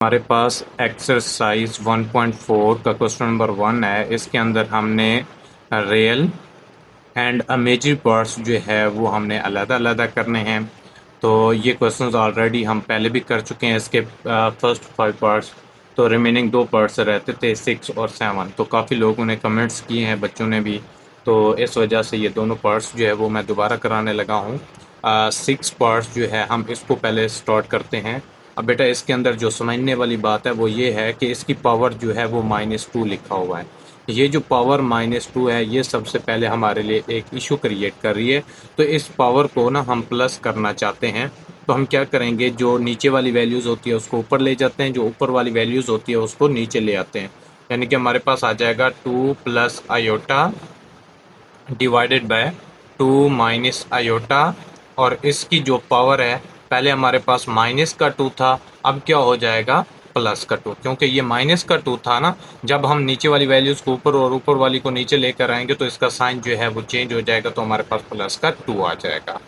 हमारे पास एक्सरसाइज 1.4 का question number 1 है। इसके अंदर हमने रियल एंड इमेजिनरी पार्ट्स जो है वो हमने अलग-अलग करने हैं। तो ये क्वेश्चंस ऑलरेडी हम पहले भी कर चुके हैं। इसके फर्स्ट 5 पार्ट्स, तो रिमेनिंग 2 पार्ट्स रहते थे 6 और 7। तो काफ़ी लोगों ने कमेंट्स किए हैं, बच्चों ने भी, तो इस वजह से ये दोनों पार्ट्स जो है वो मैं दोबारा कराने लगा हूँ। 6 पार्ट्स जो है हम इसको पहले स्टार्ट करते हैं। अब बेटा इसके अंदर जो समझने वाली बात है वो ये है कि इसकी पावर जो है वो -2 लिखा हुआ है। ये जो पावर -2 है ये सबसे पहले हमारे लिए एक इशू क्रिएट कर रही है। तो इस पावर को ना हम प्लस करना चाहते हैं। तो हम क्या करेंगे, जो नीचे वाली वैल्यूज़ होती है उसको ऊपर ले जाते हैं, जो ऊपर वाली वैल्यूज़ होती है उसको नीचे ले आते हैं। यानी कि हमारे पास आ जाएगा 2 plus iota divided by 2 minus iota. और इसकी जो पावर है, पहले हमारे पास माइनस का 2 था, अब क्या हो जाएगा प्लस का 2, क्योंकि ये माइनस का 2 था ना। जब हम नीचे वाली वैल्यूज़ को ऊपर और ऊपर वाली को नीचे लेकर आएंगे तो इसका साइन जो है वो चेंज हो जाएगा, तो हमारे पास प्लस का 2 आ जाएगा।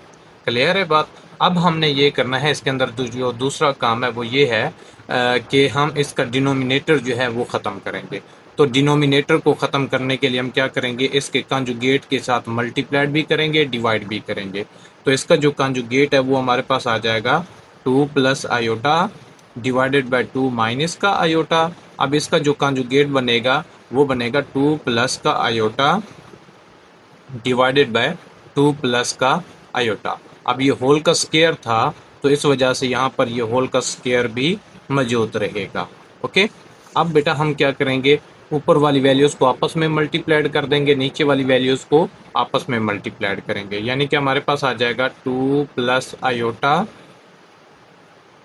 क्लियर है बात। अब हमने ये करना है, इसके अंदर जो दूसरा काम है वो ये है कि हम इसका डिनोमिनेटर जो है वो ख़त्म करेंगे। तो डिनोमिनेटर को ख़त्म करने के लिए हम क्या करेंगे, इसके कंजुगेट के साथ मल्टीप्लाइड भी करेंगे, डिवाइड भी करेंगे। तो इसका जो कंजुगेट है वो हमारे पास आ जाएगा 2 plus iota divided by 2 minus का आयोटा। अब इसका जो कंजुगेट बनेगा वो बनेगा 2 प्लस का आयोटा डिवाइडेड बाय 2 प्लस का आयोटा। अब ये होल का स्क्वायर था, तो इस वजह से यहाँ पर ये होल का स्क्वायर भी मौजूद रहेगा। ओके। अब बेटा हम क्या करेंगे, ऊपर वाली वैल्यूज़ को आपस में मल्टीप्लाइड कर देंगे, नीचे वाली वैल्यूज़ को आपस में मल्टीप्लाइड करेंगे। यानी कि हमारे पास आ जाएगा 2 plus iota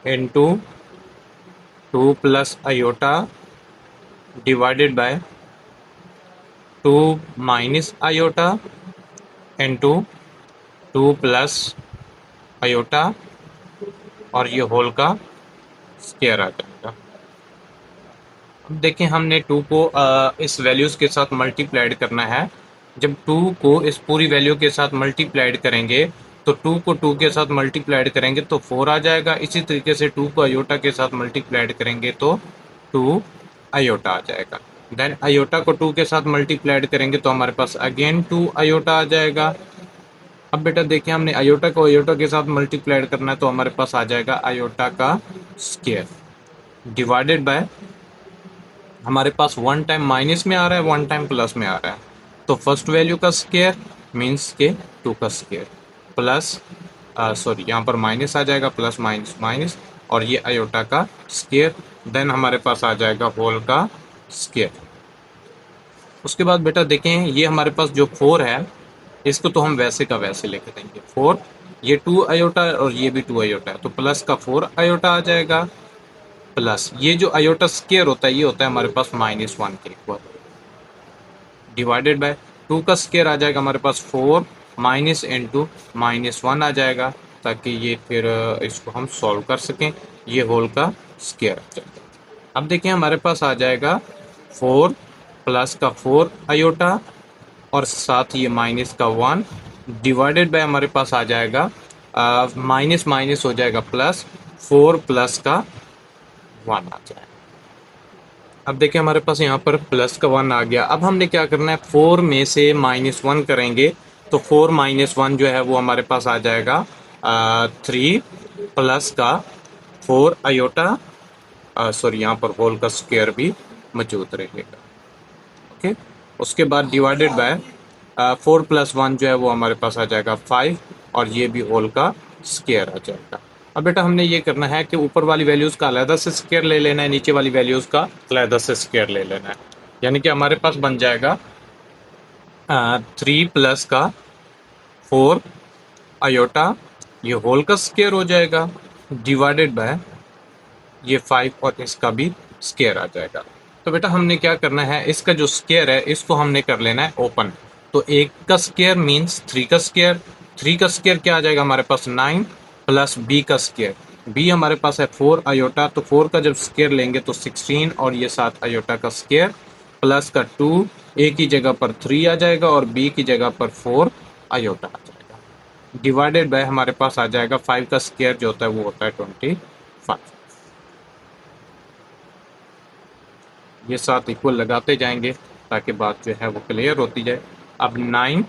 into 2 plus iota divided by 2 minus iota into 2 plus iota, और ये होल का स्क्वायर आ जाएगा। अब देखें, हमने 2 को इस वैल्यूज़ के साथ मल्टीप्लाइड करना है। जब 2 को इस पूरी वैल्यू के साथ मल्टीप्लाइड करेंगे तो 2 को 2 के साथ मल्टीप्लाइड करेंगे तो 4 आ जाएगा। इसी तरीके से 2 को आयोटा के साथ मल्टीप्लाइड करेंगे तो 2 आयोटा आ जाएगा। देन आयोटा को 2 के साथ मल्टीप्लाइड करेंगे तो हमारे पास अगेन 2 आयोटा आ जाएगा। अब बेटा देखिए, हमने आयोटा को आयोटा के साथ मल्टीप्लाइड करना है तो हमारे पास आ जाएगा आयोटा का स्क्वायर डिवाइडेड बाय, हमारे पास 1 टाइम माइनस में आ रहा है, 1 टाइम प्लस में आ रहा है। तो फर्स्ट वैल्यू का स्क्वायर मीन्स के 2 का स्क्वायर प्लस सॉरी यहाँ पर माइनस आ जाएगा, प्लस माइनस माइनस, और ये आयोटा का स्क्वायर। देन हमारे पास आ जाएगा होल का स्क्वायर। उसके बाद बेटा देखें, ये हमारे पास जो 4 है इसको तो हम वैसे का वैसे लिख देंगे 4। ये 2 आयोटा और ये भी 2 आयोटा है, तो प्लस का 4 आयोटा आ जाएगा, प्लस ये जो आयोटा स्क्वायर होता है ये होता है हमारे पास -1 के इक्वल, डिवाइडेड बाय 2 का स्क्वायर आ जाएगा हमारे पास 4 माइनस इंटू -1 आ जाएगा, ताकि ये फिर इसको हम सॉल्व कर सकें। ये होल का स्क्वायर आ जाएगा। अब देखिए हमारे पास आ जाएगा 4 प्लस का 4 आयोटा और साथ ये माइनस का 1 डिवाइडेड बाय, हमारे पास आ जाएगा माइनस माइनस हो जाएगा प्लस, 4 प्लस का 1 आ जाएगा। अब देखिए हमारे पास यहाँ पर प्लस का 1 आ गया। अब हमने क्या करना है, 4 में से -1 करेंगे तो 4 माइनस 1 जो है वो हमारे पास आ जाएगा 3 प्लस का 4 आयोटा, सॉरी यहाँ पर होल का स्क्वायर भी मौजूद रहेगा। ओके। उसके बाद डिवाइडेड बाय 4 प्लस 1 जो है वो हमारे पास आ जाएगा 5, और ये भी होल का स्क्वायर आ जाएगा। अब बेटा हमने ये करना है कि ऊपर वाली वैल्यूज़ का अलहदा से स्क्वायर ले लेना है, नीचे वाली वैल्यूज़ का अलहदा से स्क्वायर ले लेना है। यानी कि हमारे पास बन जाएगा 3 प्लस का 4 आयोटा, ये होल का स्क्वायर हो जाएगा, डिवाइडेड बाय ये 5 और इसका भी स्क्वायर आ जाएगा। तो बेटा हमने क्या करना है, इसका जो स्क्वायर है इसको हमने कर लेना है ओपन। तो 1 का स्क्वायर मीन्स 3 का स्क्वायर, 3 का स्क्वायर क्या आ जाएगा हमारे पास 9 प्लस बी का स्क्वायर, बी हमारे पास है 4 आयोटा, तो 4 का जब स्क्वायर लेंगे तो 16, और ये 7 आयोटा का स्क्वायर प्लस का 2, ए की जगह पर 3 आ जाएगा और बी की जगह पर 4 आयोटा आ जाएगा, डिवाइडेड बाय हमारे पास आ जाएगा 5 का स्क्वायर जो होता है वो होता है 25। ये साथ इक्वल लगाते जाएंगे ताकि बात जो है वो क्लियर होती जाए। अब 9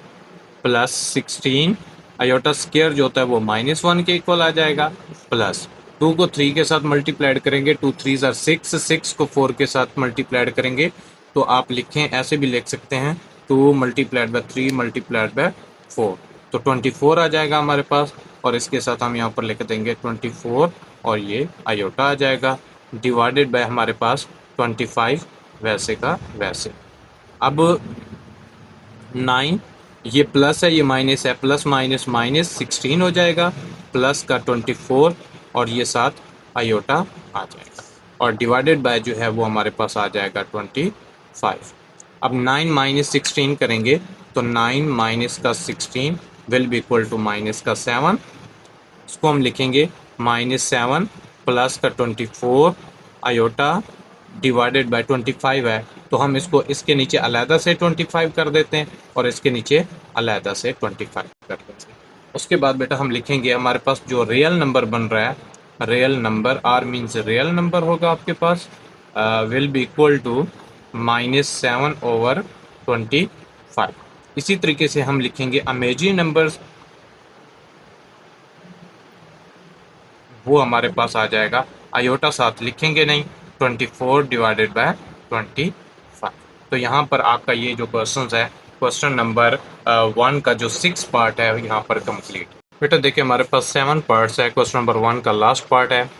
प्लस 16 आयोटा स्क्वायर जो होता है वो -1 के इक्वल आ जाएगा, प्लस 2 को 3 के साथ मल्टीप्लाइड करेंगे, 2 3 आर 6, 6 को 4 के साथ मल्टीप्लाइड करेंगे तो आप लिखें, ऐसे भी लिख सकते हैं 2 मल्टीप्लाइड बाय 3 मल्टीप्लाइड बाय 4, तो 24 आ जाएगा हमारे पास। और इसके साथ हम यहाँ पर लिख देंगे 24 और ये आयोटा आ जाएगा, डिवाइडेड बाय हमारे पास 25 वैसे का वैसे। अब 9 ये प्लस है, ये माइनस है, प्लस माइनस माइनस 16 हो जाएगा, प्लस का 24 और ये साथ आयोटा आ जाएगा, और डिवाइडेड बाय जो है वो हमारे पास आ जाएगा 25। अब 9 माइनस 16 करेंगे तो 9 माइनस का 16 will be equal to minus का 7, इसको हम लिखेंगे -7 प्लस का 24 आयोटा डिवाइडेड बाय 25 है, तो हम इसको इसके नीचे अलहदा से 25 कर देते हैं और इसके नीचे अलहदा से 25 कर देते हैं। उसके बाद बेटा हम लिखेंगे हमारे पास जो रियल नंबर बन रहा है, real number, r means real number होगा आपके पास, विल बी इक्वल टू -7/25। इसी तरीके से हम लिखेंगे अमेजिंग नंबर्स, वो हमारे पास आ जाएगा, आयोटा साथ लिखेंगे नहीं, 24 डिवाइडेड बाय 25। तो यहाँ पर आपका ये जो क्वेश्चन है, क्वेश्चन नंबर 1 का जो 6 पार्ट है यहाँ पर कंप्लीट। बेटा देखिए हमारे पास 7 पार्ट्स है, क्वेश्चन नंबर 1 का लास्ट पार्ट है।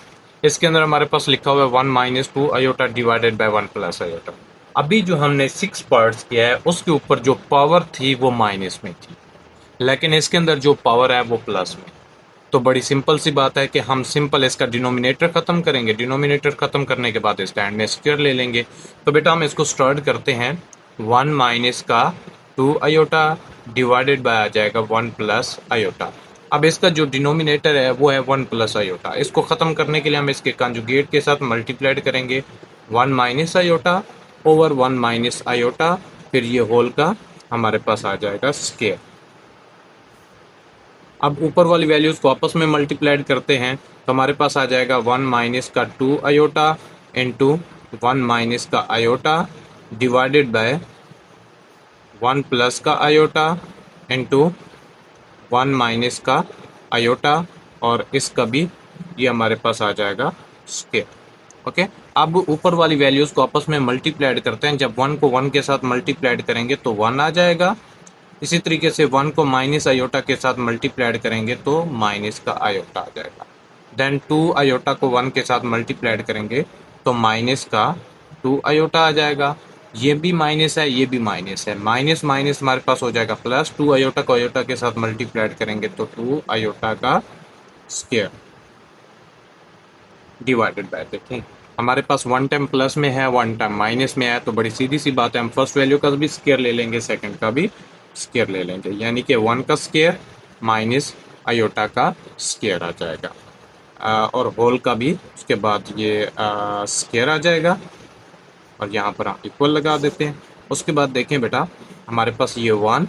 इसके अंदर हमारे पास लिखा हुआ है 1 - 2 iota divided by 1 plus iota. अभी जो हमने 6 पार्ट्स किया है उसके ऊपर जो पावर थी वो माइनस में थी, लेकिन इसके अंदर जो पावर है वो प्लस में। तो बड़ी सिंपल सी बात है कि हम सिंपल इसका डिनोमिनेटर ख़त्म करेंगे, डिनोमिनेटर ख़त्म करने के बाद स्टैंड में स्क्वायर ले लेंगे। तो बेटा हम इसको स्टार्ट करते हैं, 1 माइनस का 2 आयोटा डिवाइडेड बाय आ जाएगा 1 प्लस आयोटा। अब इसका जो डिनोमिनेटर है वो है 1 प्लस आयोटा, इसको ख़त्म करने के लिए हम इसके कंजुगेट के साथ मल्टीप्लाइड करेंगे, 1 minus iota over 1 minus iota, फिर ये होल का हमारे पास आ जाएगा स्क्वायर। अब ऊपर वाली वैल्यूज़ को आपस में मल्टीप्लाइड करते हैं तो हमारे पास आ जाएगा 1 माइनस का 2 आयोटा इंटू 1 माइनस का आयोटा डिवाइडेड बाय 1 प्लस का आयोटा इंटू 1 माइनस का आयोटा, और इसका भी ये हमारे पास आ जाएगा स्क्वायर। ओके, अब ऊपर वाली वैल्यूज़ को आपस में मल्टीप्लाइड करते हैं, जब 1 को 1 के साथ मल्टीप्लाइड करेंगे तो 1 आ जाएगा, इसी तरीके से 1 को माइनस आयोटा के साथ मल्टीप्लाइड करेंगे तो माइनस का आयोटा आ जाएगा। देन 2 आयोटा को 1 के साथ मल्टीप्लाइड करेंगे तो माइनस का 2 आयोटा आ जाएगा, ये भी माइनस है, ये भी माइनस है, माइनस माइनस हमारे पास हो जाएगा प्लस, 2 आयोटा को आयोटा के साथ मल्टीप्लाइड करेंगे तो 2 आयोटा का स्क्वायर डिवाइडेड बाय, देखें हमारे पास 1 टाइम प्लस में है, 1 टाइम माइनस में है, तो बड़ी सीधी सी बात है, हम फर्स्ट वैल्यू का भी स्क्वायर ले लेंगे, सेकंड का भी स्क्वायर ले लेंगे, यानी कि 1 का स्क्वायर माइनस आयोटा का स्क्वायर आ जाएगा, और होल का भी उसके बाद ये स्क्वायर आ जाएगा, और यहाँ पर हम इक्वल लगा देते हैं। उसके बाद देखें बेटा हमारे पास ये 1,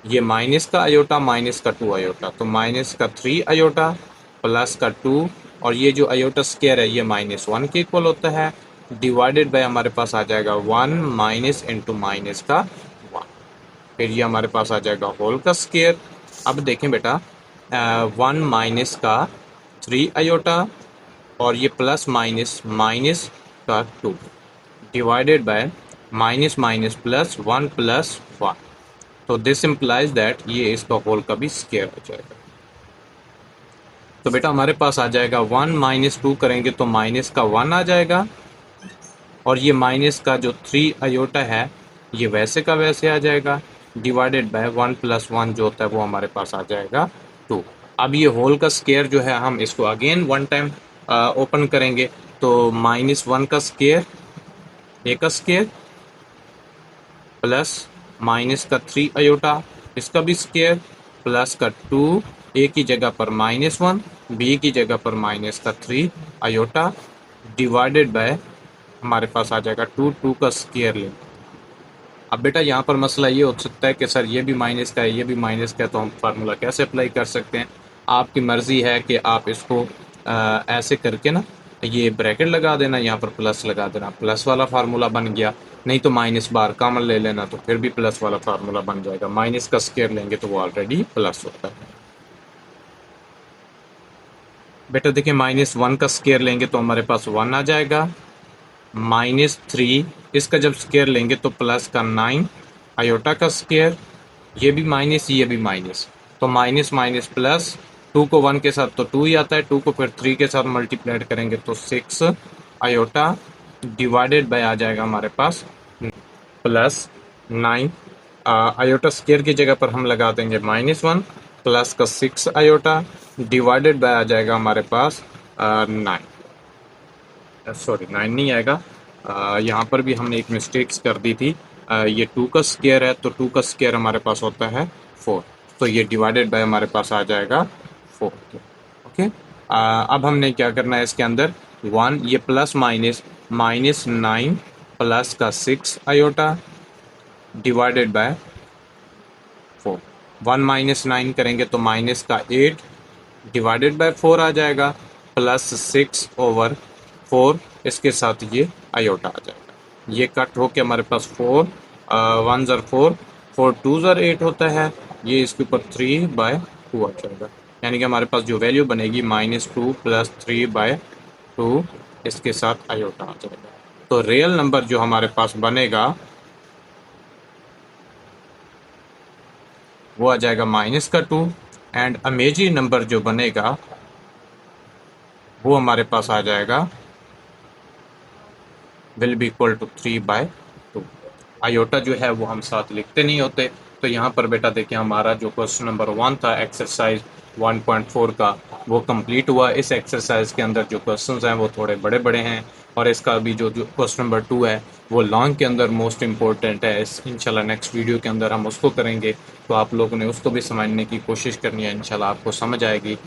ये माइनस का आयोटा माइनस का 2 आयोटा, तो माइनस का 3 आयोटा प्लस का 2, और ये जो आयोटा स्क्वायर है ये -1 के इक्वल होता है, डिवाइडेड बाय हमारे पास आ जाएगा 1 माइनस इंटू माइनस का 1, फिर ये हमारे पास आ जाएगा होल का स्क्वायर। अब देखें बेटा 1 माइनस का 3 आयोटा और ये प्लस माइनस माइनस का 2 divided by minus minus plus 1 plus 1, तो दिस इम्प्लाइज दैट ये इसका होल का भी स्क्वायर हो जाएगा। तो बेटा हमारे पास आ जाएगा 1 माइनस 2 करेंगे तो माइनस का 1 आ जाएगा, और ये माइनस का जो 3 आयोटा है ये वैसे का वैसे आ जाएगा, डिवाइडेड बाय 1 प्लस 1 जो होता है वो हमारे पास आ जाएगा 2। अब ये होल का स्क्वायर जो है हम इसको अगेन 1 टाइम ओपन करेंगे, तो -1 का स्क्वायर, ए का स्क्वायर प्लस माइनस का 3 आयोटा इसका भी स्क्वायर प्लस का 2, ए की जगह पर -1, बी की जगह पर माइनस का 3 आयोटा डिवाइडेड बाय हमारे पास आ जाएगा 2 का स्क्वायर ले। अब बेटा यहाँ पर मसला ये हो सकता है कि सर ये भी माइनस का है, ये भी माइनस का है, तो हम फार्मूला कैसे अप्लाई कर सकते हैं? आपकी मर्ज़ी है कि आप इसको ऐसे करके ना ये ब्रैकेट लगा देना, यहाँ पर प्लस लगा देना, प्लस वाला फार्मूला बन गया। नहीं तो माइनस बार कॉमन ले लेना तो फिर भी प्लस वाला फार्मूला बन जाएगा। माइनस का स्क्वायर लेंगे तो वो ऑलरेडी प्लस होता है। बेटा देखिए, -1 का स्क्वायर लेंगे तो हमारे पास 1 आ जाएगा। -3 इसका जब स्क्वायर लेंगे तो प्लस का 9 आयोटा का स्क्वायर, ये भी माइनस ये भी माइनस, तो माइनस माइनस प्लस, 2 को 1 के साथ तो 2 ही आता है, 2 को फिर 3 के साथ मल्टीप्लाइड करेंगे तो 6 आयोटा डिवाइडेड बाय आ जाएगा हमारे पास प्लस 9। आयोटा स्क्वायर की जगह पर हम लगा देंगे -1 प्लस का 6 आयोटा डिवाइडेड बाय आ जाएगा हमारे पास 9। सॉरी 9 नहीं आएगा, यहाँ पर भी हमने एक मिस्टेक्स कर दी थी। ये 2 का स्क्वायर है तो 2 का स्क्वायर हमारे पास होता है 4, तो ये डिवाइडेड बाय हमारे पास आ जाएगा 4। ओके, अब हमने क्या करना है इसके अंदर 1, ये प्लस माइनस -9 प्लस का 6 आयोटा डिवाइडेड बाय 4। 1 - 9 करेंगे तो माइनस का 8 डिवाइडेड बाय 4 आ जाएगा, प्लस 6/4, इसके साथ ये आयोटा आ जाएगा। ये कट होके हमारे पास 4 1 ज़र 4 4 2 ज़र 8 होता है, ये इसके ऊपर 3/2 आ जाएगा। यानी कि हमारे पास जो वैल्यू बनेगी -2 प्लस 3/2, इसके साथ आयोटा आ जाएगा। तो रियल नंबर जो हमारे पास बनेगा वो आ जाएगा -2, एंड इमेजिनरी नंबर जो बनेगा वो हमारे पास आ जाएगा will be equal to 3/2। Iota जो है वो हम साथ लिखते नहीं होते। तो यहाँ पर बेटा देखिए, हमारा जो क्वेश्चन नंबर 1 था एक्सरसाइज 1.4 का, वो कंप्लीट हुआ। इस एक्सरसाइज के अंदर जो क्वेश्चंस हैं वो थोड़े बड़े बड़े हैं, और इसका भी जो क्वेश्चन नंबर 2 है वो लॉन्ग के अंदर मोस्ट इम्पोर्टेंट है। इंशाल्लाह नेक्स्ट वीडियो के अंदर हम उसको करेंगे, तो आप लोगों ने उसको भी समझने की कोशिश करनी है, इंशाल्लाह आपको समझ आएगी।